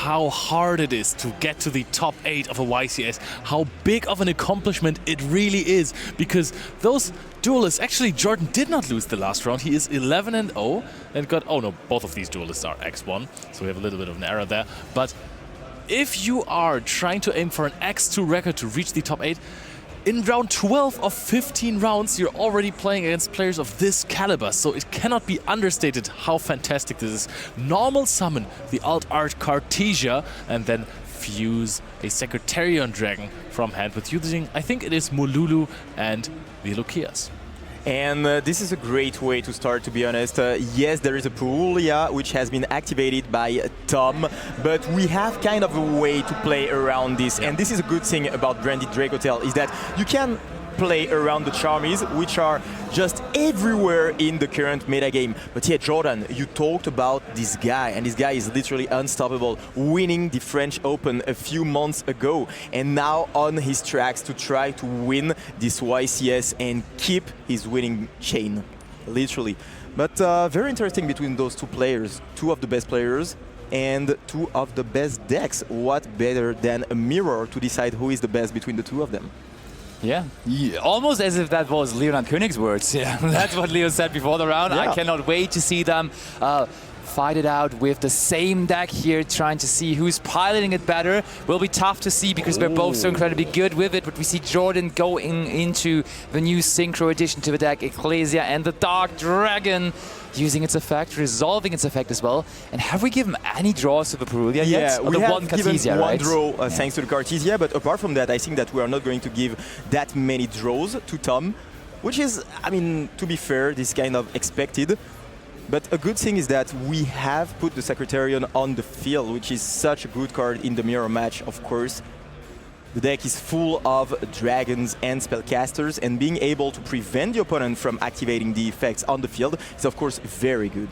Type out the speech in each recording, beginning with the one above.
how hard it is to get to the top 8 of a YCS, how big of an accomplishment it really is, because those duelists, actually Jordan did not lose the last round. He is 11-0 and got, oh no, both of these duelists are X1, so we have a little bit of an error there. But if you are trying to aim for an X2 record to reach the top 8, in round 12 of 15 rounds, you're already playing against players of this caliber, so it cannot be understated how fantastic this is. Normal summon the Alt Art Cartesia and then fuse a Secretarian Dragon from hand with using, I think it is Mululu and the Lukias. And this is a great way to start, to be honest. Yes, there is a Purulia which has been activated by Tom, but we have kind of a way to play around this. And this is a good thing about Branded Dracotail, is that you can play around the Charmies, which are just everywhere in the current metagame. But yeah, Jordan, you talked about this guy, and this guy is literally unstoppable, winning the French Open a few months ago, and now on his tracks to try to win this YCS and keep his winning chain, literally. But very interesting between those two players, two of the best players and two of the best decks. What better than a mirror to decide who is the best between the two of them? Yeah, almost as if that was Leonard Koenig's words. Yeah, that's what Leo said before the round. Yeah. I cannot wait to see them fight it out with the same deck here, trying to see who's piloting it better. Will be tough to see because we're both so incredibly good with it, but we see Jordan going into the new Synchro addition to the deck, Ecclesia and the Dark Dragon, using its effect, resolving its effect as well. And have we given any draws to the Purulia yet? Yeah, we have one given Cartesia, one right? draw thanks to the Cartesia, but apart from that, I think that we are not going to give that many draws to Tom, which is, I mean, to be fair, this kind of expected. But a good thing is that we have put the Secretarian on the field, which is such a good card in the mirror match, of course. The deck is full of dragons and spellcasters, and being able to prevent the opponent from activating the effects on the field is of course very good.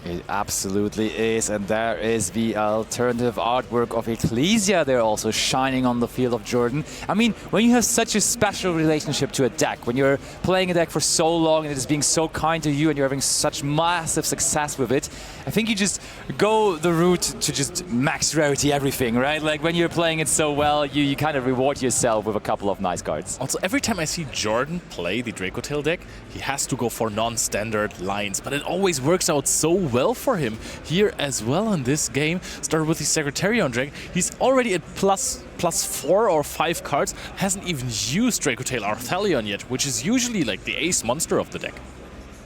It absolutely is, and there is the alternative artwork of Ecclesia there also shining on the field of Jordan. I mean, when you have such a special relationship to a deck, when you're playing a deck for so long and it is being so kind to you and you're having such massive success with it, I think you just go the route to just max rarity everything, right? Like when you're playing it so well, you kind of reward yourself with a couple of nice cards. Also, every time I see Jordan play the Dracotail deck, he has to go for non-standard lines, but it always works out so well for him here as well in this game. Started with the Secretarian Dragon. He's already at plus 4 or 5 cards, hasn't even used Dracotail Arthelion yet, which is usually like the ace monster of the deck.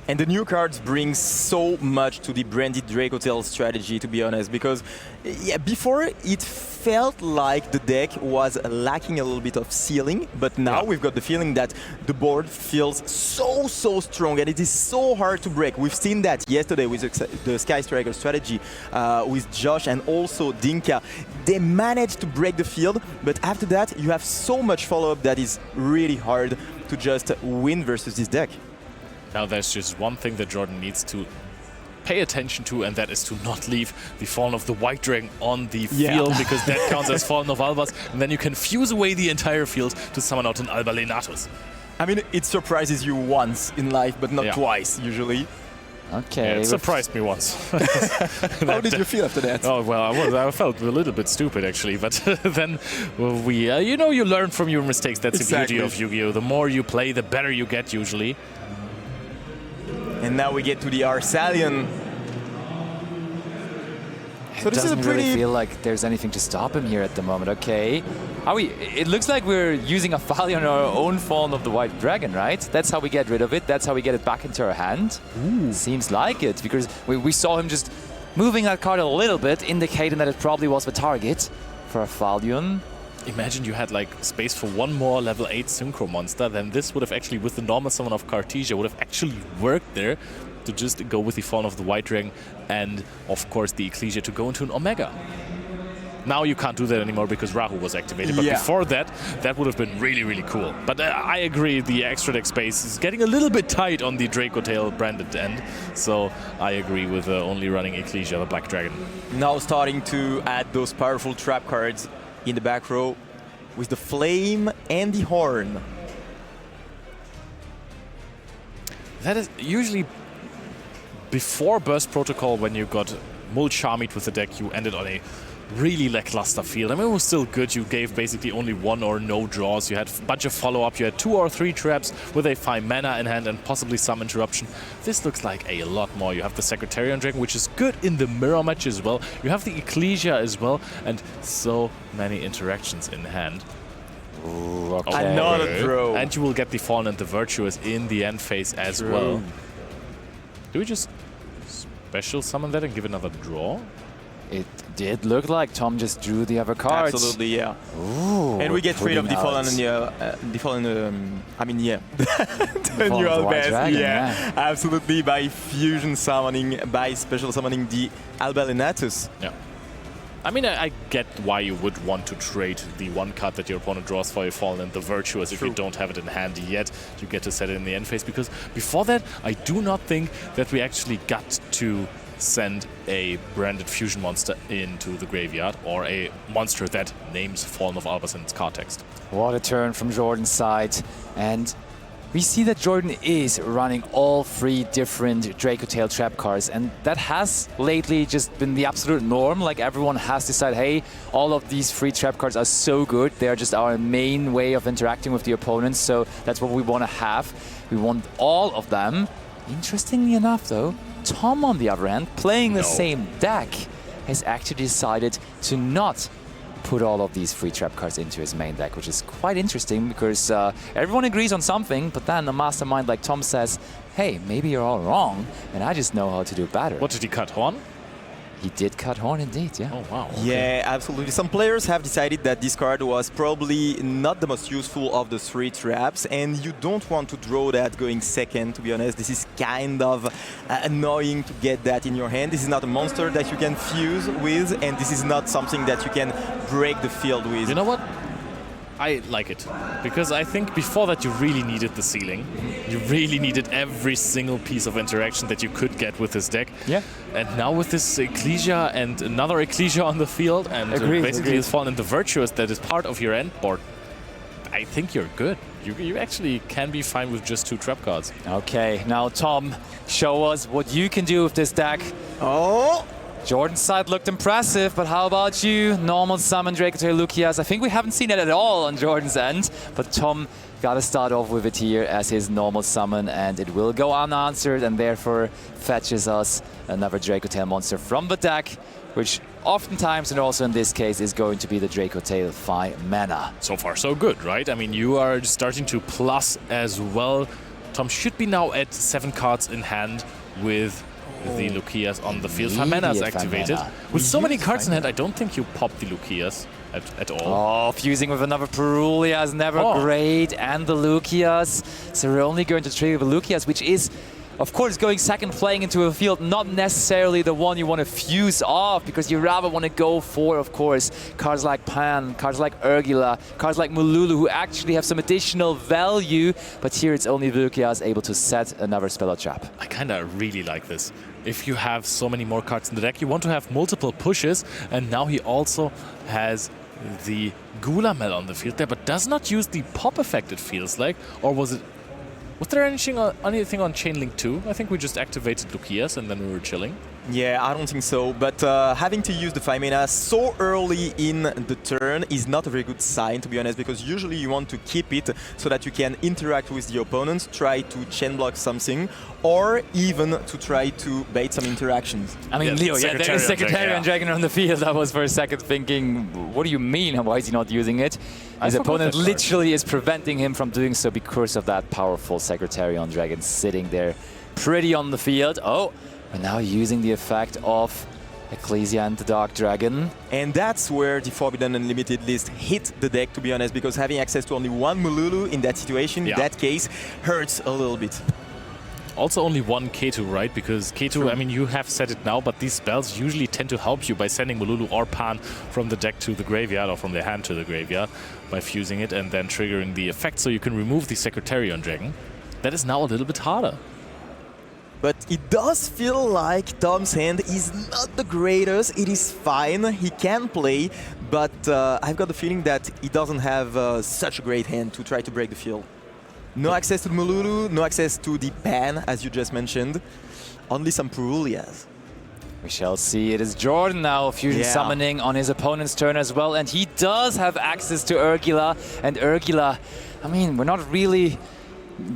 And the new cards bring so much to the Branded Dracotail strategy, to be honest, because yeah, before it felt like the deck was lacking a little bit of ceiling, but now we've got the feeling that the board feels so strong and it is so hard to break. We've seen that yesterday with the Sky Striker strategy with Josh and also Dinka. They managed to break the field, but after that you have so much follow-up that is really hard to just win versus this deck. Now there's just one thing that Jordan needs to pay attention to, and that is to not leave the Fallen of the White Dragon on the field, because that counts as Fallen of Albas, and then you can fuse away the entire field to summon out an Alba Lenatus. I mean, it surprises you once in life, but not twice, usually. Okay. Yeah, it surprised me once. How did you feel after that? Oh, well, I felt a little bit stupid, actually, but then we, you know, you learn from your mistakes. That's the beauty of Yu-Gi-Oh! The more you play, the better you get, usually. And now we get to the Arthelion. So this doesn't really feel like there's anything to stop him here at the moment. Okay. Are we? It looks like we're using a Fali on our own Fallen of the White Dragon, right? That's how we get rid of it. That's how we get it back into our hand. Seems like it, because we saw him just moving that card a little bit, indicating that it probably was the target for a Falion. Imagine you had like space for one more level 8 Synchro monster, then this would have actually, with the normal summon of Cartesia, would have actually worked there to just go with the Fallen of the White Dragon and, of course, the Ecclesia to go into an Omega. Now you can't do that anymore because Rahu was activated, but before that, that would have been really cool. But I agree, the extra deck space is getting a little bit tight on the Dracotail branded end, so I agree with only running Ecclesia, the Black Dragon. Now starting to add those powerful trap cards in the back row with the Flame and the Horn. That is usually before Burst Protocol, when you got Mul Charmit with the deck, you ended on a really lackluster field. I mean, it was still good. You gave basically only 1 or no draws. You had a bunch of follow-up. You had 2 or 3 traps with a 5 mana in hand and possibly some interruption. This looks like a lot more. You have the Secretarian Dragon, which is good in the mirror match as well. You have the Ecclesia as well, and so many interactions in hand. Ooh, okay. Another draw. And you will get the Fallen and the Virtuous in the end phase as well. Do we just special summon that and give another draw? It did look like Tom just drew the other cards. Absolutely, yeah. Ooh, And we get rid of the Fallen and I mean, yeah. The Fallen dual White best, Dragon, yeah. Absolutely, by fusion summoning, by special summoning the Albalenatus. Yeah. I mean, I get why you would want to trade the 1 card that your opponent draws for a Fallen and the Virtuous. If you don't have it in hand yet, you get to set it in the end phase. Because before that, I do not think that we actually got to send a branded fusion monster into the graveyard, or a monster that names Fallen of Albus in its card text. What a turn from Jordan's side. And we see that Jordan is running all 3 different Dracotail trap cards, and that has lately just been the absolute norm. Like, everyone has decided, hey, all of these 3 trap cards are so good. They're just our main way of interacting with the opponents, so that's what we want to have. We want all of them. Interestingly enough, though, Tom, on the other hand, playing the same deck, has actually decided to not put all of these 3 trap cards into his main deck, which is quite interesting because everyone agrees on something, but then a mastermind like Tom says, hey, maybe you're all wrong, and I just know how to do better. What did he cut? Horn? He did cut Horn indeed, yeah. Oh, wow. Okay. Yeah, absolutely. Some players have decided that this card was probably not the most useful of the 3 traps, and you don't want to draw that going second, to be honest. This is kind of annoying to get that in your hand. This is not a monster that you can fuse with, and this is not something that you can break the field with. You know what? I like it, because I think before that you really needed the ceiling. You really needed every single piece of interaction that you could get with this deck. Yeah. And now with this Ecclesia and another Ecclesia on the field, and basically this Fallen and the Virtuous that is part of your end board, I think you're good. You actually can be fine with just 2 trap cards. Okay, now Tom, show us what you can do with this deck. Oh! Jordan's side looked impressive, but how about you? Normal summon Dracotail Lucias. I think we haven't seen it at all on Jordan's end, but Tom got to start off with it here as his normal summon, and it will go unanswered, and therefore fetches us another Dracotail monster from the deck, which oftentimes, and also in this case, is going to be the Dracotail 5 mana. So far, so good, right? I mean, you are starting to plus as well. Tom should be now at 7 cards in hand with the Lucias on the field. 5 mana is activated. With so many cards in hand, I don't think you pop the Lucias at all. Oh, fusing with another Perulia is never great, and the Lucias. So we're only going to trigger the Lucias, which is, of course, going second, playing into a field, not necessarily the one you want to fuse off, because you rather want to go for, of course, cards like Pan, cards like Urgila, cards like Mululu, who actually have some additional value, but here it's only Lucias able to set another spell or trap. I kind of really like this. If you have so many more cards in the deck, you want to have multiple pushes, and now he also has the Gulamel on the field there, but does not use the pop effect, it feels like. Or was there anything on Chain Link 2? I think we just activated Lucias and then we were chilling. Yeah, I don't think so, but having to use the 5 mana so early in the turn is not a very good sign, to be honest, because usually you want to keep it so that you can interact with the opponent, try to chain block something, or even to try to bait some interactions. I mean, Leo, there is Secretarian Dragon on the field. I was for a second thinking, what do you mean? Why is he not using it? His opponent literally is preventing him from doing so because of that powerful Secretarian Dragon sitting there pretty on the field. Oh, we're now using the effect of Ecclesia and the Dark Dragon. And that's where the Forbidden Unlimited list hit the deck, to be honest, because having access to only 1 Mululu in that situation, in that case, hurts a little bit. Also only 1 K2, right? Because K2, I mean, you have said it now, but these spells usually tend to help you by sending Mululu or Pan from the deck to the graveyard, or from their hand to the graveyard, by fusing it and then triggering the effect so you can remove the Secretarian Dragon. That is now a little bit harder. But it does feel like Tom's hand is not the greatest. It is fine, he can play, but I've got the feeling that he doesn't have such a great hand to try to break the field. No access to the Mululu, no access to the Pan, as you just mentioned. Only some Perulias. We shall see. It is Jordan now, fusion summoning on his opponent's turn as well, and he does have access to Urgila. And Urgila, I mean, we're not really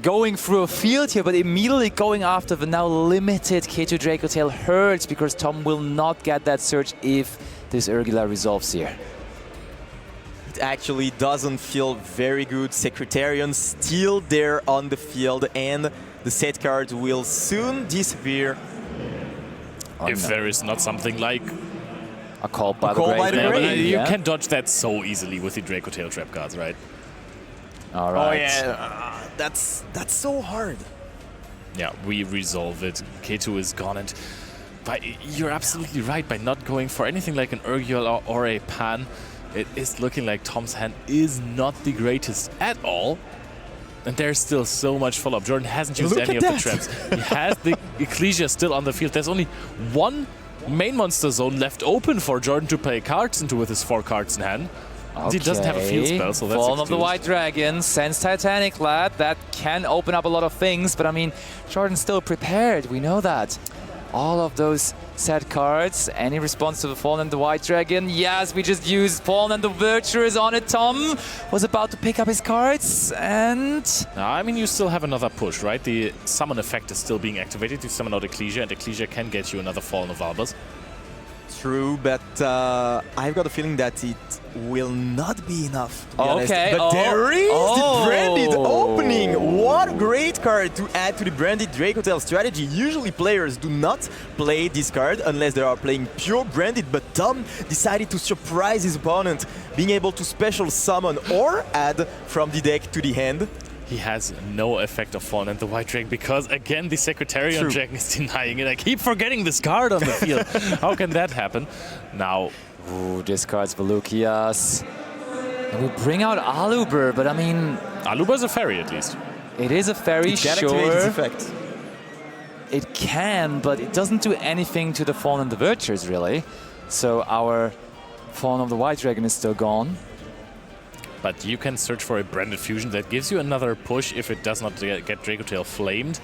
going through a field here, but immediately going after the now limited K2 Dracotail hurts, because Tom will not get that surge if this Urgila resolves here. It actually doesn't feel very good. Secretarian still there on the field, and the set card will soon disappear. If there is not something like A call by the call by Grave. the but Grave. you can dodge that so easily with the Dracotail trap cards, right? All right. Oh yeah, that's so hard. Yeah, we resolve it. K2 is gone, and you're absolutely right. By not going for anything like an Urgula or a Pan, it is looking like Tom's hand is not the greatest at all. And there's still so much follow-up. Jordan hasn't used any of the traps. He has the Ecclesia still on the field. There's only one main monster zone left open for Jordan to play cards into with his 4 cards in hand. He doesn't have a field spell, so that's Fallen of the excused. White Dragon, sends Titanic Lad. That can open up a lot of things, but I mean, Jordan's still prepared. We know that. All of those set cards. Any response to the Fallen and the White Dragon? Yes, we just used Fallen and the Virtue is on it. Tom was about to pick up his cards, and No, I mean, you still have another push, right? The summon effect is still being activated. You summon out Ecclesia, and Ecclesia can get you another Fallen of Albus. True, but I've got a feeling that it will not be enough, to be honest. Okay, But there is the Branded Oh. opening. What a great card to add to the Branded Dracotail strategy. Usually players do not play this card unless they are playing pure Branded, but Tom decided to surprise his opponent, being able to special summon or add from the deck to the hand. He has no effect of Fallen and the White Dragon because, again, the Secretarian True. Dragon is denying it. I keep forgetting this card on the field. How can that happen? Now, ooh, discards Velukias. And we bring out Aluber, but I mean, Aluba's a fairy at least. it is a fairy, It can activate its sure. effect. It can, but it doesn't do anything to the Fallen and the Virtues, really. So our Fallen of the White Dragon is still gone. But you can search for a Branded Fusion that gives you another push if it does not get Dracotail flamed.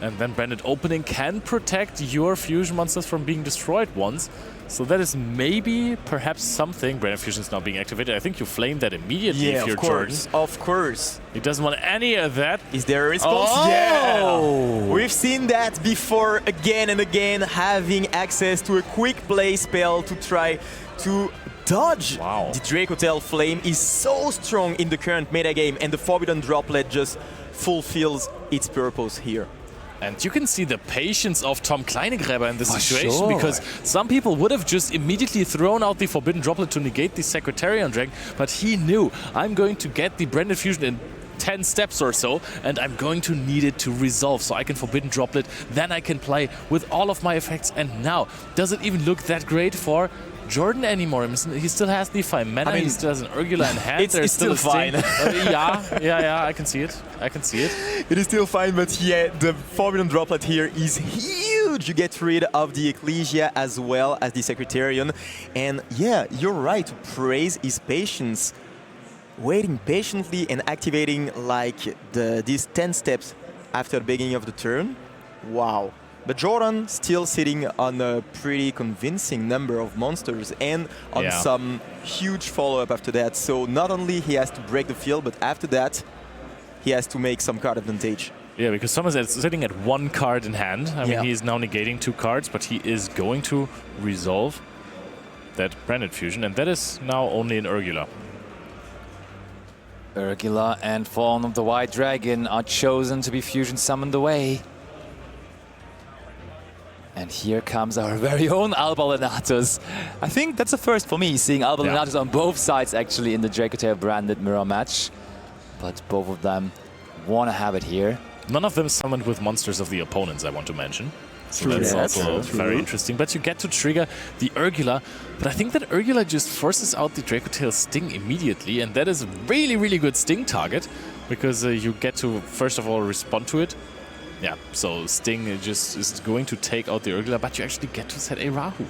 And then Branded Opening can protect your fusion monsters from being destroyed once. So that is maybe, perhaps something. Branded Fusion is not being activated. I think you flame that immediately Yeah, if you're of course, Jordan. of course. He doesn't want any of that. Is there a response? Oh! Yeah! We've seen that before again and again, having access to a quick play spell to try to dodge. Wow. The Dracotail Flame is so strong in the current metagame, and the Forbidden Droplet just fulfills its purpose here. And you can see the patience of Tom Kleinegräber in this For situation, sure. because some people would have just immediately thrown out the Forbidden Droplet to negate the Secretarian Dragon, but he knew, I'm going to get the Branded Fusion in 10 steps or so, and I'm going to need it to resolve, so I can Forbidden Droplet, then I can play with all of my effects, and now, does it even look that great for Jordan anymore? He still has the 5 mana, I mean, he still has an Urgula in hand. it's There's still a Sting. fine. Yeah, I can see it. I can see it. It is still fine, but yeah, the Forbidden Droplet here is huge. You get rid of the Ecclesia as well as the Secretarian. And yeah, you're right to praise his patience. Waiting patiently and activating like these 10 steps after the beginning of the turn. Wow. But Jordan still sitting on a pretty convincing number of monsters and on some huge follow-up after that. So not only he has to break the field, but after that, he has to make some card advantage. Yeah, because Thomas is sitting at 1 card in hand. I mean, he is now negating 2 cards, but he is going to resolve that Branded Fusion, and that is now only an Urgula. Urgula and Fallen of the White Dragon are chosen to be fusion summoned away. And here comes our very own Albalinatus. I think that's a first for me, seeing Albalinatus on both sides actually in the Dracotail branded mirror match. But both of them want to have it here. None of them summoned with monsters of the opponents, I want to mention. So True. that's Yeah, also true. very interesting. But you get to trigger the Urgula. But I think that Urgula just forces out the Dracotail Sting immediately. And that is a really, really good Sting target. Because you get to, first of all, respond to it. Yeah, so Sting just is going to take out the Urgula, but you actually get to set a Rahu.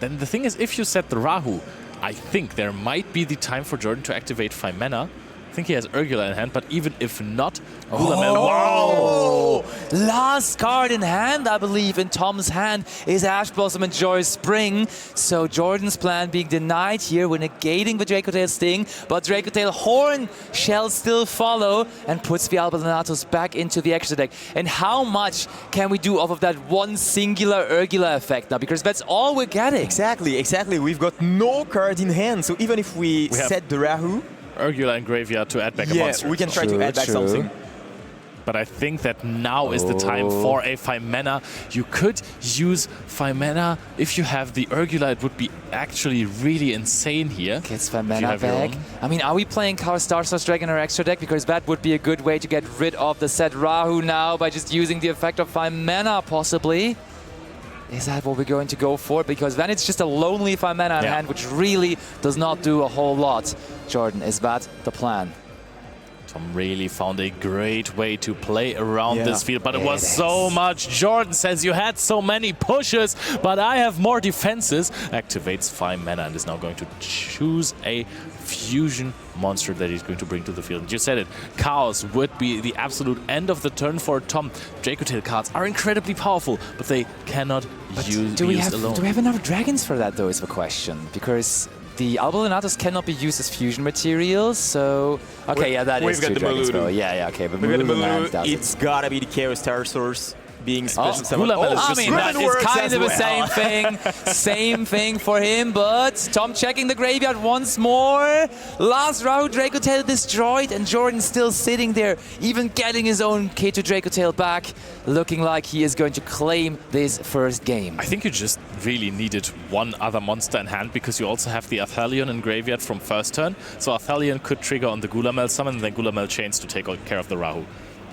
Then the thing is, if you set the Rahu, I think there might be the time for Jordan to activate 5 mana. I think he has Urgula in hand, but even if not, Gulamel, wow! no! Last card in hand, I believe, in Tom's hand is Ash Blossom and Joyous Spring. So Jordan's plan being denied here. We're negating the Dracotail Sting, but Dracotail Horn shall still follow and puts the Albalonatus back into the extra deck. And how much can we do off of that one singular Urgula effect now? Because that's all we're getting. Exactly. We've got no card in hand, so even if we set the Rahu, Urgula and Graveyard to add back a monster. we can try to add back something. But I think that now is the time for a 5 mana. You could use 5 mana. If you have the Urgula, it would be actually really insane here. Gets 5 mana back. I mean, are we playing Star Source Dragon or extra deck? Because that would be a good way to get rid of the set Rahu now by just using the effect of 5 mana, possibly. Is that what we're going to go for? Because then it's just a lonely 5 mana in hand, which really does not do a whole lot. Jordan, is that the plan? Tom really found a great way to play around this field, but it was so much. Jordan says you had so many pushes, but I have more defenses. Activates 5 mana and is now going to choose a fusion monster that he's going to bring to the field. And you said it, Chaos would be the absolute end of the turn for Tom. Dracotail cards are incredibly powerful, but they cannot be used alone. Do we have enough dragons for that, though, is the question? Because the Albalonatus cannot be used as fusion materials, so... Okay, that is 2 dragons, though. Yeah, okay, but it's gotta be the Chaos Star Source being special summon. I mean, that is kind of the same thing. Same thing for him, but Tom checking the graveyard once more. Last Rahu Dracotail destroyed, and Jordan still sitting there, even getting his own K2 Dracotail back, looking like he is going to claim this first game. I think you just really needed one other monster in hand, because you also have the Athelion in graveyard from first turn. So Athelion could trigger on the Gulamel summon, and then Gulamel chains to take care of the Rahu.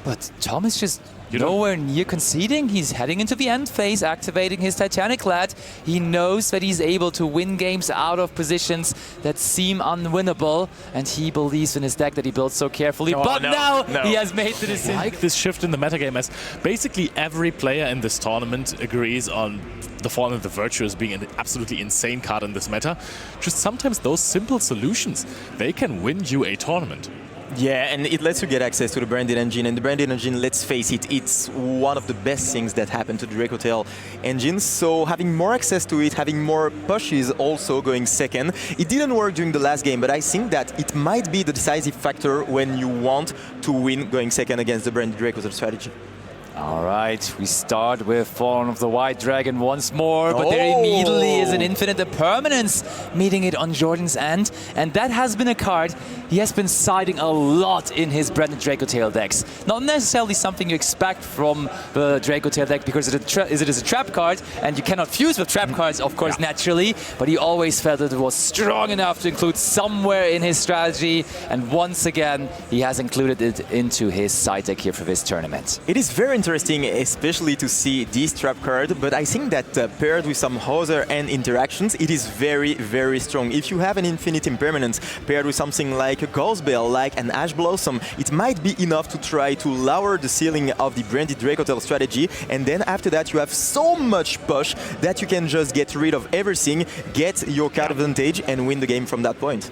But Tom is just nowhere near conceding. He's heading into the end phase, activating his Titanic Lad. He knows that he's able to win games out of positions that seem unwinnable, and he believes in his deck that he built so carefully. Now he has made the decision. I like this shift in the metagame, as basically every player in this tournament agrees on the Fallen and the Virtuous being an absolutely insane card in this meta. Just sometimes those simple solutions, they can win you a tournament. Yeah, and it lets you get access to the branded engine, and the branded engine, let's face it, it's one of the best things that happened to the Dracotail engine. So having more access to it, having more pushes also going second. It didn't work during the last game, but I think that it might be the decisive factor when you want to win going second against the branded Dracotail strategy. All right, we start with Fallen of the White Dragon once more, but there immediately is an Infinite Impermanence meeting it on Jordan's end, and that has been a card he has been siding a lot in his branded Dracotail decks. Not necessarily something you expect from the Dracotail deck, because it is a trap card, and you cannot fuse with trap cards, of course, naturally, but he always felt that it was strong enough to include somewhere in his strategy, and once again, he has included it into his side deck here for this tournament. It is very interesting, especially to see this trap card, but I think that paired with some other end interactions, it is very, very strong. If you have an Infinite Impermanence paired with something like a Ghost Bell, like an Ash Blossom, it might be enough to try to lower the ceiling of the branded Dracotail strategy, and then after that you have so much push that you can just get rid of everything, get your card advantage, and win the game from that point.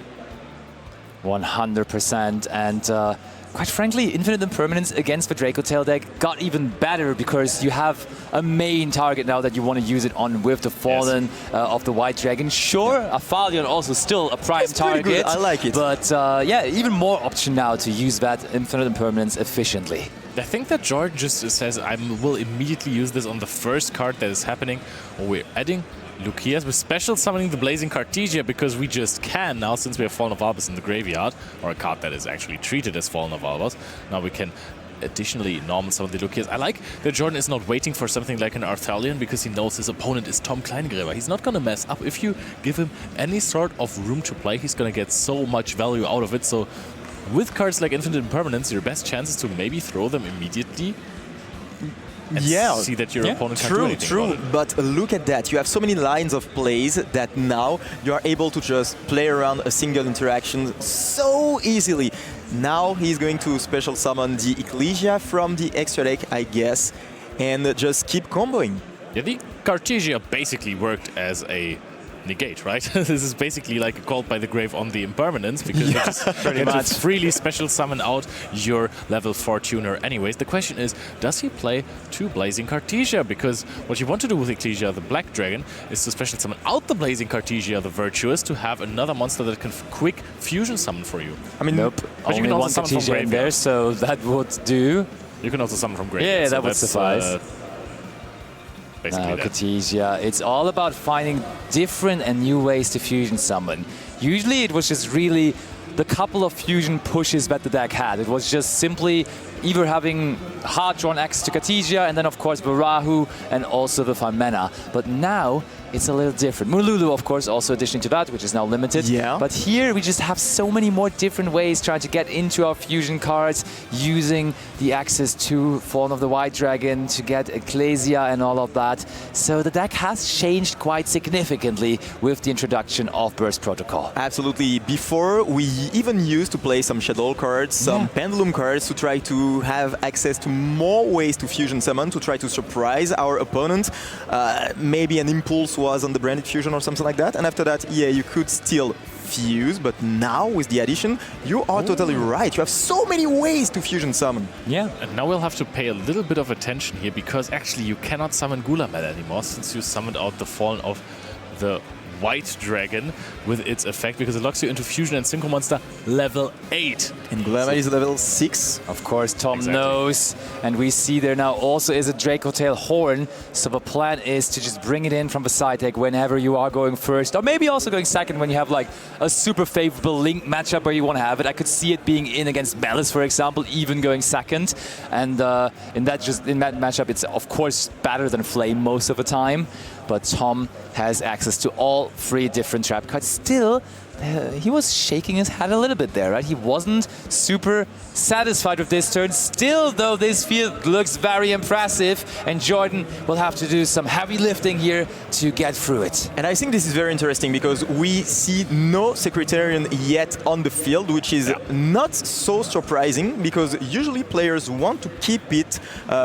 100%, and quite frankly, Infinite Impermanence against the Dracotail deck got even better, because you have a main target now that you want to use it on with the Fallen of the White Dragon. Sure, Athelion also still a prime target. Good. I like it. But yeah, even more option now to use that Infinite Impermanence efficiently. I think that Jordan just says, I will immediately use this on the first card that is happening. Or we're adding Lucias with special summoning the Blazing Cartesia, because we just can now, since we have Fallen of Albus in the graveyard, or a card that is actually treated as Fallen of Albus. Now we can additionally normal summon the Lucias. I like that Jordan is not waiting for something like an Athelion, because he knows his opponent is Tom Kleingräber. He's not going to mess up. If you give him any sort of room to play, he's going to get so much value out of it. So with cards like Infinite Impermanence, your best chance is to maybe throw them immediately and see that your opponent can't do anything about it. But look at that. You have so many lines of plays that now you are able to just play around a single interaction so easily. Now he's going to special summon the Ecclesia from the extra deck, I guess, and just keep comboing. Yeah, the Cartesia basically worked as a negate, right? This is basically like a called by the grave on the impermanence, because you just get to freely special summon out your level 4 tuner anyways. The question is, does he play 2 Blazing Cartesia? Because what you want to do with Ecclesia, the Black Dragon, is to special summon out the Blazing Cartesia, the Virtuous, to have another monster that can quick fusion summon for you. I mean, Nope. But you Only can one also summon from Cartesia in there, graveyard. so that would do. You can also summon from graveyard. Yeah, so that would that's, suffice. Basically that. Cartesia, it's all about finding different and new ways to fusion summon. Usually it was just really the couple of fusion pushes that the deck had. It was just simply either having hard-drawn access to Cartesia, and then of course Varahu and also the Famena. But now it's a little different. Mululu, of course, also addition to that, which is now limited. Yeah. But here we just have so many more different ways trying to get into our fusion cards, using the access to Fallen of the White Dragon to get Ecclesia and all of that. So the deck has changed quite significantly with the introduction of Burst Protocol. Absolutely. Before, we even used to play some Shadow cards, some Pendulum cards to try to have access to more ways to fusion summon, to try to surprise our opponent. Maybe an Impulse was on the branded fusion or something like that. And after that, yeah, you could still fuse, but now with the addition, you are totally right. You have so many ways to fusion summon. Yeah. And now we'll have to pay a little bit of attention here, because actually you cannot summon Gulamel anymore, since you summoned out the Fallen of the White Dragon with its effect, because it locks you into Fusion and Synchro Monster level 8. And Glamour is level 6. Of course, Tom Exactly. knows. And we see there now also is a Dracotail Horn. So the plan is to just bring it in from the side deck whenever you are going first, or maybe also going second when you have like a super favorable Link matchup where you want to have it. I could see it being in against Malice, for example, even going second. And in that matchup, it's of course better than Flame most of the time. But Tom has access to all 3 different trap cards. Still, he was shaking his head a little bit there, right? He wasn't super satisfied with this turn. Still, though, this field looks very impressive, and Jordan will have to do some heavy lifting here to get through it. And I think this is very interesting, because we see no Secretarian yet on the field, which is not so surprising, because usually players want to keep it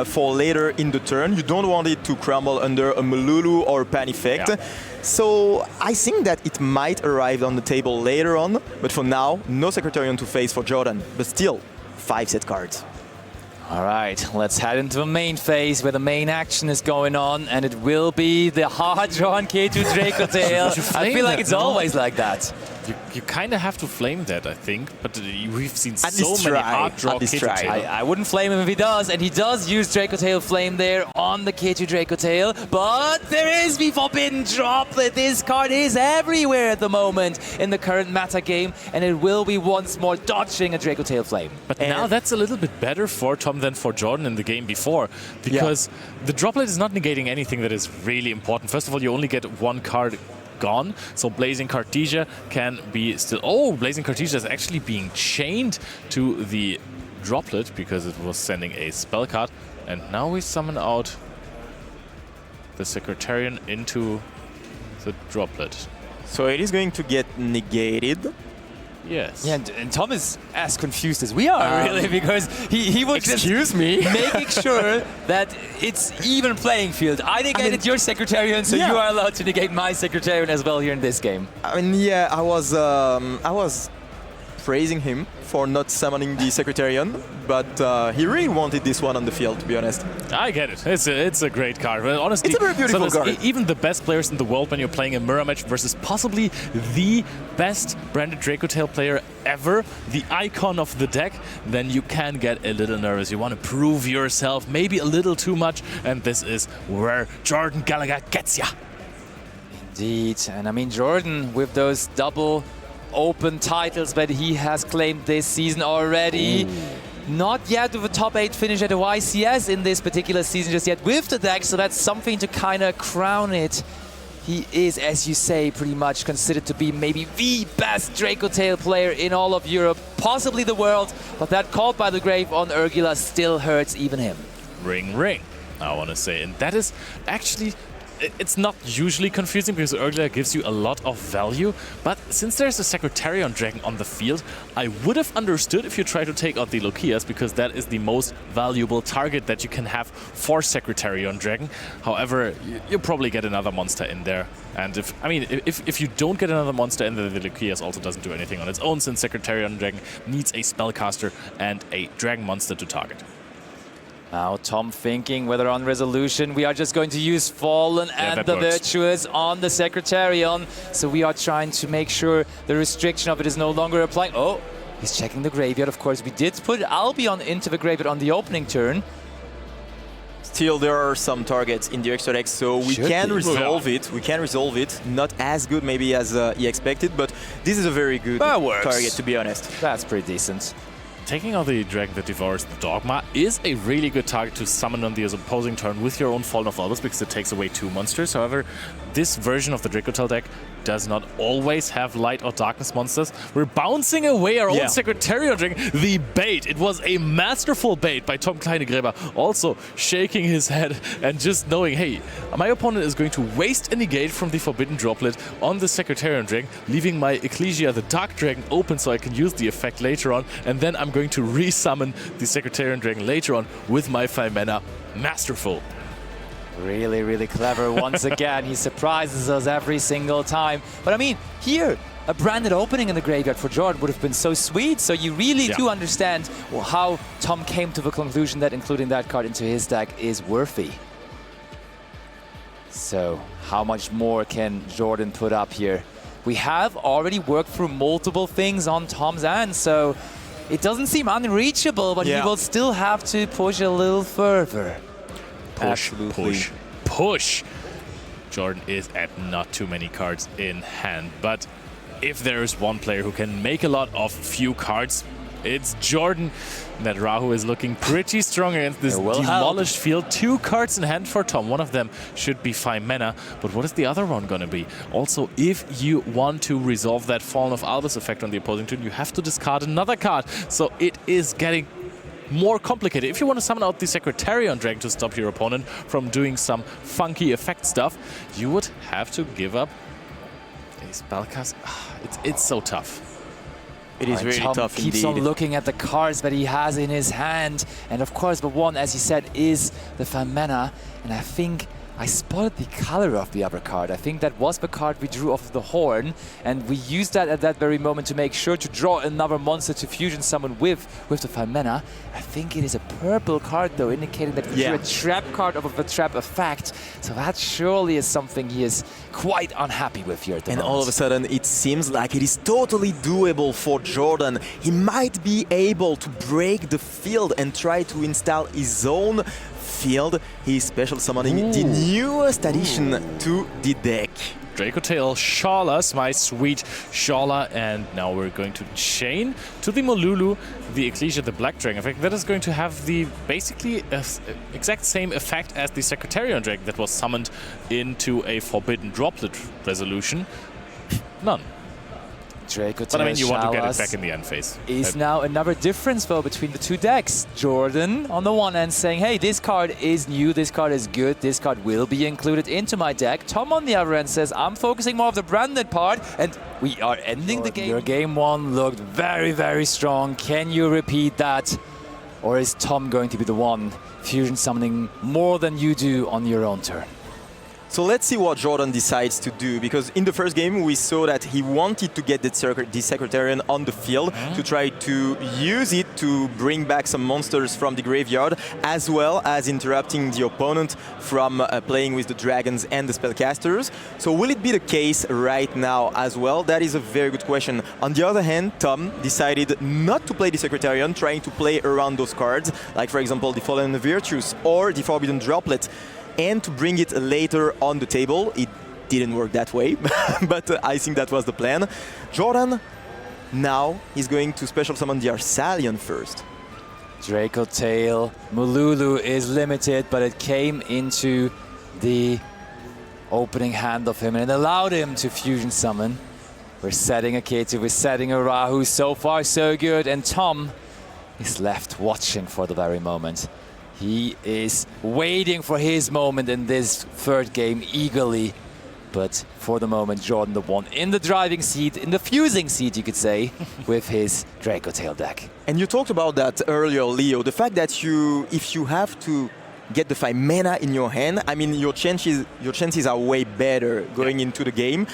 for later in the turn. You don't want it to crumble under a Mululu or Pan Effect. Yeah. So I think that it might arrive on the table later on, but for now, no Secretarian to face for Jordan, but still 5 set cards. All right, let's head into the main phase where the main action is going on, and it will be the hard-drawn K2 Dracotail. I feel like it's always like that. You kind of have to flame that, I think, but we've seen At so least many try. hard draw At least K2 try. Dracotail. I wouldn't flame him if he does, and he does use Dracotail Flame there on the K2 Dracotail, but there is the Forbidden Droplet. This card is everywhere at the moment in the current meta game, and it will be once more dodging a Dracotail Flame. But now that's a little bit better for Tom than for Jordan in the game before, because the droplet is not negating anything that is really important. First of all, you only get 1 card gone, so Blazing Cartesia can be still... Oh, Blazing Cartesia is actually being chained to the droplet because it was sending a spell card, and now we summon out the Secretarian into the droplet. So it is going to get negated. Yes. Yeah, and Tom is as confused as we are, really, because he was Excuse me? making sure that it's even playing field. I negated your Secretarian, so you are allowed to negate my Secretarian as well here in this game. I mean, yeah, I was praising him for not summoning the Secretarian, but he really wanted this one on the field, to be honest. I get it. It's a great card. But honestly, It's a very beautiful card. Even the best players in the world, when you're playing a mirror match versus possibly the best branded Dracotail player ever, the icon of the deck, then you can get a little nervous. You want to prove yourself, maybe a little too much, and this is where Jordan Gallagher gets ya. Indeed, and I mean Jordan with those double open titles that he has claimed this season already. Not yet with a top 8 finish at the YCS in this particular season just yet with the deck, so that's something to kind of crown it. He is, as you say, pretty much considered to be maybe the best Dracotail player in all of Europe, possibly the world, but that called by the grave on Urgila still hurts even him. Ring, ring, I want to say. And that is actually it's not usually confusing because earlier gives you a lot of value, but since there's a Secretarian Dragon on the field, I would have understood if you try to take out the Lokias, because that is the most valuable target that you can have for Secretarian Dragon. However, you'll probably get another monster in there. And if you don't get another monster in there, the Lokias also doesn't do anything on its own, since Secretarian Dragon needs a spellcaster and a dragon monster to target. Now Tom thinking whether on resolution we are just going to use Fallen and the Virtuous on the Secretarian. So we are trying to make sure the restriction of it is no longer applying. Oh, he's checking the graveyard. Of course, we did put Albion into the graveyard on the opening turn. Still, there are some targets in the extra deck, so we can resolve it. We can resolve it. Not as good maybe as he expected, but this is a very good target, to be honest. That's pretty decent. Taking out the Dragon that Devours the Dogma is a really good target to summon on the opposing turn with your own Fallen of Albus, because it takes away 2 monsters. However, this version of the Dracotail deck does not always have light or darkness monsters. We're bouncing away our own Secretarian Dragon. The bait. It was a masterful bait by Tom Kleinegräber. Also shaking his head and just knowing, hey, my opponent is going to waste a negate from the Forbidden Droplet on the Secretarian Dragon, leaving my Ecclesia, the Dark Dragon, open so I can use the effect later on. And then I'm going to resummon the Secretarian Dragon later on with my 5 mana. Masterful. Really, really clever. Once again, he surprises us every single time. But I mean, here, a branded opening in the graveyard for Jordan would have been so sweet. So you really do understand how Tom came to the conclusion that including that card into his deck is worthy. So how much more can Jordan put up here? We have already worked through multiple things on Tom's end, so it doesn't seem unreachable, but he will still have to push a little further. Push. Jordan is at not too many cards in hand, but if there is one player who can make a lot of few cards, it's Jordan. That Rahu is looking pretty strong against this demolished field. 2 cards in hand for Tom. One of them should be 5 mana, but what is the other one gonna be? Also, if you want to resolve that Fallen of Albus effect on the opposing turn, you have to discard another card. So it is getting more complicated. If you want to summon out the Secretarian Dragon to stop your opponent from doing some funky effect stuff, you would have to give up a spellcast. It's so tough. It is really tough indeed. Keeps on looking at the cards that he has in his hand. And of course, the one, as he said, is the 5 mana. And I think I spotted the color of the other card. I think that was the card we drew off the horn, and we used that at that very moment to make sure to draw another monster to fusion summon with the 5 mana. I think it is a purple card though, indicating that we drew a trap card of the trap effect. So that surely is something he is quite unhappy with here at the moment. And all of a sudden it seems like it is totally doable for Jordan. He might be able to break the field and try to install his own field. He's special summoning the newest addition to the deck. Dracotail Shawlas, my sweet Shawla, and now we're going to chain to the Molulu, the Ecclesia, the Black Dragon effect. That is going to have the basically exact same effect as the Secretarian Dragon that was summoned into a Forbidden Droplet resolution. None. Dracotail, but I mean, you want to get it back in the end phase. Is now another difference though between the 2 decks. Jordan on the one end saying, hey, this card is new, this card is good, this card will be included into my deck. Tom on the other end says, I'm focusing more on the branded part, and we are ending the game. Your game 1 looked very, very strong. Can you repeat that? Or is Tom going to be the one fusion summoning more than you do on your own turn? So let's see what Jordan decides to do, because in the first game we saw that he wanted to get the Secretarian on the field to try to use it to bring back some monsters from the graveyard, as well as interrupting the opponent from playing with the dragons and the spellcasters. So will it be the case right now as well? That is a very good question. On the other hand, Tom decided not to play the Secretarian, trying to play around those cards, like for example the Fallen Virtues or the Forbidden Droplet, and to bring it later on the table. It didn't work that way, but I think that was the plan. Jordan now is going to special summon the Arsalion first. Dracotail, Molulu is limited, but it came into the opening hand of him and it allowed him to fusion summon. We're setting a Ketu, we're setting a Rahu. So far so good, and Tom is left watching for the very moment. He is waiting for his moment in this third game eagerly. But for the moment, Jordan the one in the driving seat, in the fusing seat, you could say, with his Dracotail deck. And you talked about that earlier, Leo. The fact that if you have to get the 5 mana in your hand, I mean, your chances are way better going into the game.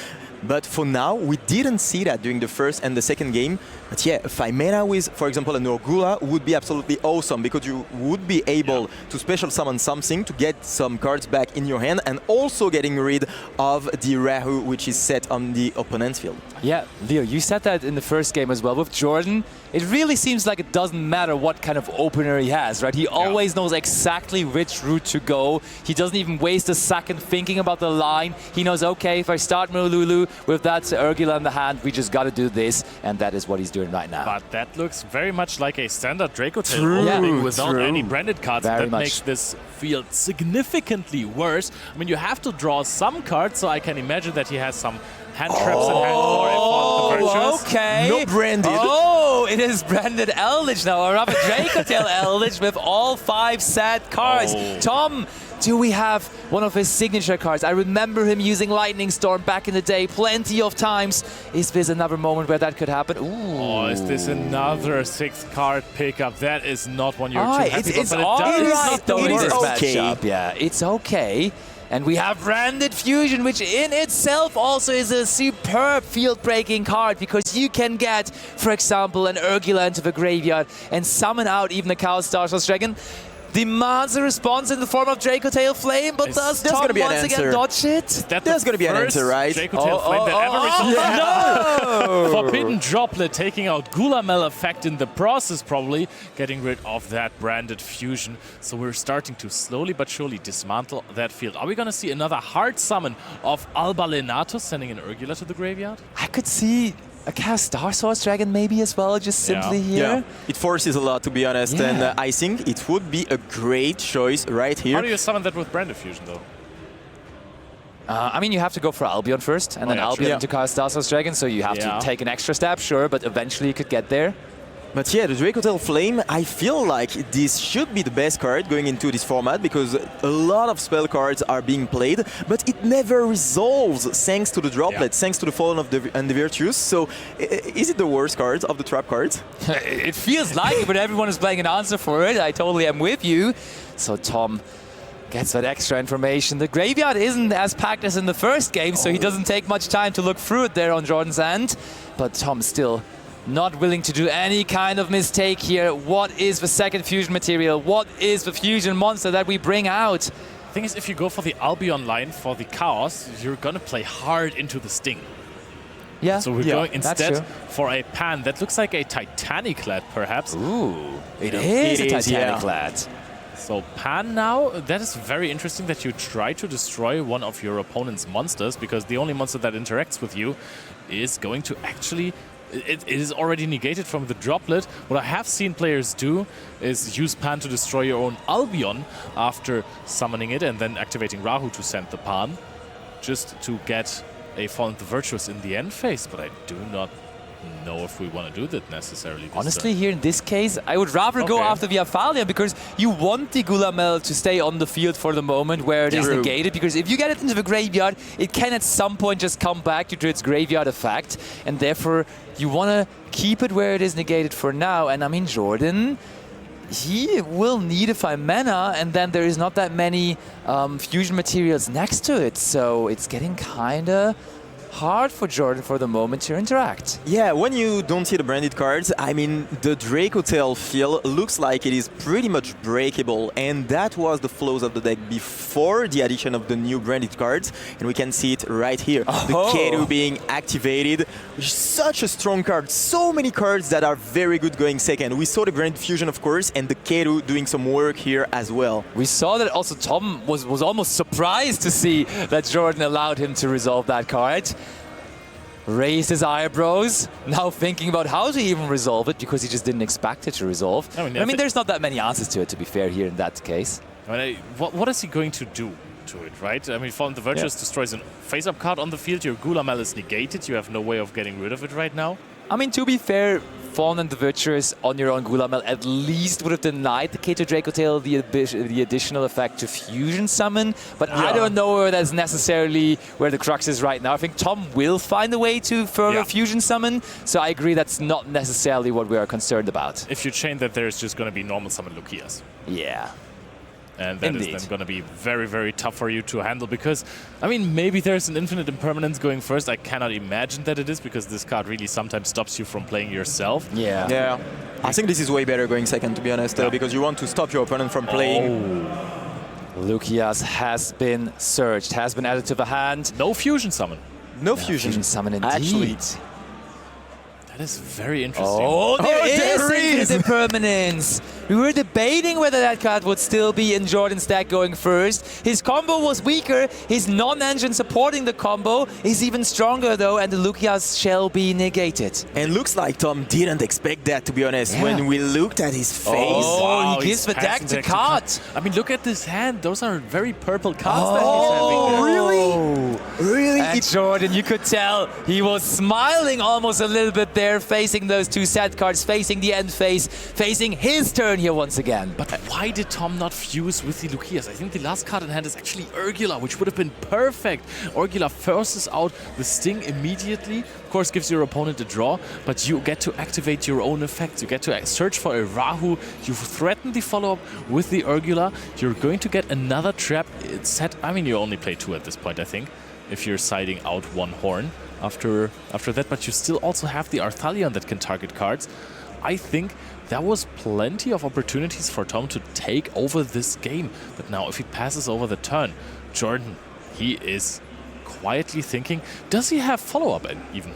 But for now, we didn't see that during the first and the second game. But yeah, 5 mana with, for example, an Orgula would be absolutely awesome because you would be able to special summon something to get some cards back in your hand and also getting rid of the Rahu, which is set on the opponent's field. Yeah, Leo, you said that in the first game as well. With Jordan, it really seems like it doesn't matter what kind of opener he has, right? He always knows exactly which route to go. He doesn't even waste a second thinking about the line. He knows, okay, if I start Merlulu with that Urgula in the hand, we just got to do this, and that is what he's doing right now. But that looks very much like a standard Dracotail opening without any branded cards. That makes this field significantly worse. I mean, you have to draw some cards, so I can imagine that he has some hand traps in hand for a Virtuous. Okay. No branded. Oh, it is branded Eldritch now, or rather Dracotail Eldritch with all 5 set cards. Tom, do we have one of his signature cards? I remember him using Lightning Storm back in the day plenty of times. Is this another moment where that could happen? Ooh. Oh, is this another 6th card pickup? That is not one you're too happy it's about, but all it right, though, it in is this okay. matchup. Yeah, it's okay. And we have Branded Fusion, which in itself also is a superb field-breaking card because you can get, for example, an Urgula into the graveyard and summon out even a Chaos Starshell Dragon. Demands a response in the form of Dracotail Flame, but does Tom once again dodge it? There's going to be an answer, right? Dracotail Flame that ever resulted. Forbidden Droplet taking out Gulamel effect in the process, probably getting rid of that Branded Fusion. So we're starting to slowly but surely dismantle that field. Are we going to see another hard summon of Alba Lenatus sending an Urgula to the graveyard? I could see a Chaos Star Source Dragon maybe as well, just simply here. Yeah, it forces a lot, to be honest, and I think it would be a great choice right here. How do you summon that with Branded Fusion, though? I mean, you have to go for Albion first, and then Albion into Chaos Star Source Dragon, so you have to take an extra step, sure, but eventually you could get there. But yeah, the Dracotail Flame, I feel like this should be the best card going into this format because a lot of spell cards are being played, but it never resolves thanks to the droplet, thanks to the Fallen of the Virtuous. So is it the worst card of the trap cards? It feels like it, but everyone is playing an answer for it. I totally am with you. So Tom gets that extra information. The graveyard isn't as packed as in the first game, so he doesn't take much time to look through it there on Jordan's end. But Tom still not willing to do any kind of mistake here. What is the second fusion material? What is the fusion monster that we bring out? The thing is, if you go for the Albion line for the Chaos, you're going to play hard into the Sting. Yeah. So we're going instead for a Pan that looks like a Titaniclad, perhaps. Ooh, it is a Titaniclad. So Pan now, that is very interesting that you try to destroy one of your opponent's monsters because the only monster that interacts with you is going to actually... It is already negated from the droplet. What I have seen players do is use Pan to destroy your own Albion after summoning it and then activating Rahu to send the Pan, just to get a Fallen of the Virtuous in the end phase. But I do not know if we want to do that necessarily. Honestly, here in this case, I would rather go after the Aphalia because you want the Gulamel to stay on the field for the moment where it is negated, because if you get it into the graveyard, it can at some point just come back due to its graveyard effect, and therefore you want to keep it where it is negated for now. And I mean, Jordan, he will need 5 mana, and then there is not that many fusion materials next to it, so it's getting kind of hard for Jordan for the moment to interact. Yeah, when you don't see the branded cards, I mean, the Dracotail field looks like it is pretty much breakable, and that was the flaws of the deck before the addition of the new branded cards, and we can see it right here. The Keru being activated, which is such a strong card. So many cards that are very good going second. We saw the Branded Fusion, of course, and the Keru doing some work here as well. We saw that also Tom was almost surprised to see that Jordan allowed him to resolve that card. Raised his eyebrows, now thinking about how to even resolve it because he just didn't expect it to resolve. I mean, there's not that many answers to it, to be fair, here in that case. I mean, what is he going to do to it, right? I mean, Fallen the Virtuous destroys a face-up card on the field, your Gulamel is negated, you have no way of getting rid of it right now. I mean, to be fair, Fawn and the Virtuous on your own Gulamel at least would have denied the K2 Dracotail the additional effect to Fusion Summon, but I don't know where that's necessarily where the crux is right now. I think Tom will find a way to further Fusion Summon, so I agree that's not necessarily what we are concerned about. If you chain that, there's just going to be normal summon Lucias. Yeah. And that is then going to be very, very tough for you to handle because, I mean, maybe there's an infinite impermanence going first. I cannot imagine that it is because this card really sometimes stops you from playing yourself. Yeah. Yeah. I think this is way better going second, to be honest, because you want to stop your opponent from playing. Lucias has been searched, has been added to the hand. No Fusion Summon. No Fusion Summon indeed. Actually. That is very interesting. Oh, there is infinite impermanence. We were debating whether that card would still be in Jordan's deck going first. His combo was weaker. His non-engine supporting the combo is even stronger though, and the Lucias shall be negated. And looks like Tom didn't expect that, to be honest. Yeah. When we looked at his face. Oh, wow, he gives he's the deck passing to deck Kat. I mean, look at this hand. Those are very purple cards that he's having there. Really? Really? And Jordan, you could tell he was smiling almost a little bit there, facing those two set cards, facing the end phase, facing his turn here once again. But why did Tom not fuse with the Lucias? I think the last card in hand is actually Urgula, which would have been perfect. Urgula forces out the Sting immediately. Of course, gives your opponent a draw, but you get to activate your own effects. You get to search for a Rahu. You threaten the follow-up with the Urgula. You're going to get another trap. It's set. I mean, you only play 2 at this point, I think, if you're siding out 1 horn after that, but you still also have the Arthalion that can target cards. I think there was plenty of opportunities for Tom to take over this game. But now if he passes over the turn, Jordan, he is quietly thinking, does he have follow-up even?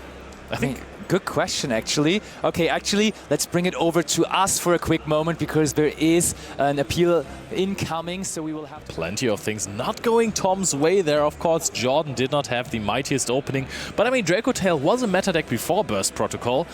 I think good question, actually. Okay, actually, let's bring it over to us for a quick moment because there is an appeal incoming, so we will have plenty of things not going Tom's way there. Of course, Jordan did not have the mightiest opening, but I mean, Dracotail was a meta deck before Burst Protocol.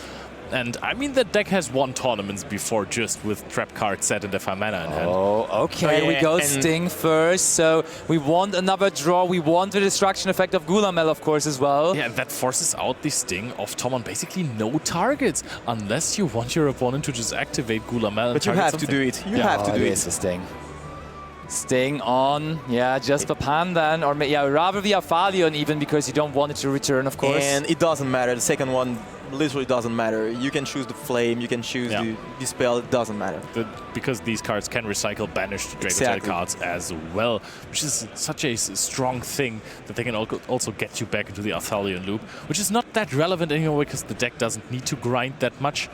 And I mean, that deck has won tournaments before just with trap cards set in the 5 mana in hand. Oh, okay, we go Sting first. So we want another draw. We want the destruction effect of Gulamel, of course, as well. Yeah, and that forces out the Sting of Tom on basically no targets, unless you want your opponent to just activate Gulamel. But you have to do it. You have to do it. It's a Sting. Sting on, just the Pan then, or rather the Arthalion even, because you don't want it to return, of course. And it doesn't matter. The second one literally doesn't matter. You can choose the Flame, you can choose the Dispel, it doesn't matter. Because these cards can recycle banished Dracotail cards as well, which is such a strong thing that they can also get you back into the Arthalion loop, which is not that relevant anymore because the deck doesn't need to grind that much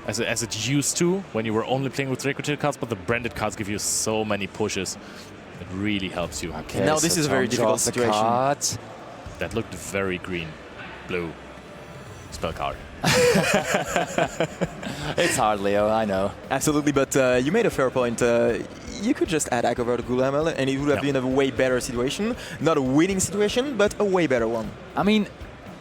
as it used to when you were only playing with Dracotail cards, but the branded cards give you so many pushes. It really helps you. Okay, now this is a very difficult situation. That looked very green, blue. Spell card. It's hard, Leo, I know. Absolutely, but you made a fair point. You could just add Aggro to Gulamel and it would have been a way better situation. Not a winning situation, but a way better one. I mean,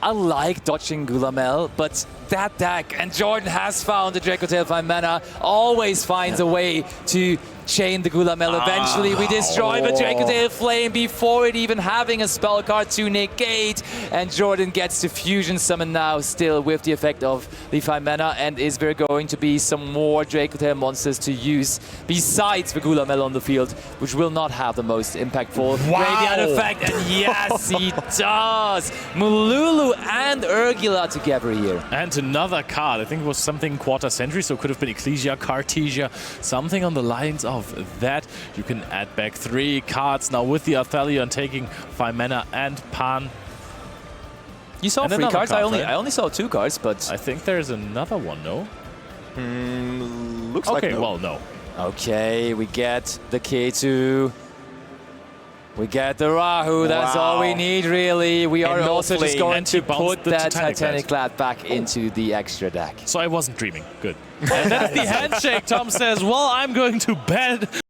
I like dodging Gulamel, but that deck, and Jordan has found the Dracotail 5 mana, always finds a way to chain the Gulamel. Eventually, we destroy the Dracotail Flame before it even having a spell card to negate. And Jordan gets to Fusion Summon now, still with the effect of the 5 mana. And is there going to be some more Dracotail monsters to use besides the Gulamel on the field, which will not have the most impactful graveyard effect? And yes, he does! Mululu and Urgula together here. And another card, I think it was something Quarter Century, so it could have been Ecclesia, Cartesia, something on the lines of that. You can add back 3 cards now with the Arthalion taking 5 mana and Pan. You saw 3 cards? I only saw 2 cards, but I think there's another one, no? Looks like no. Well, no. Okay, we get the K2. We get the Rahu, that's all we need really. We are also just going to put that Titanic Clad back into the extra deck. So I wasn't dreaming. Good. And that's the handshake. Tom says, well, I'm going to bed.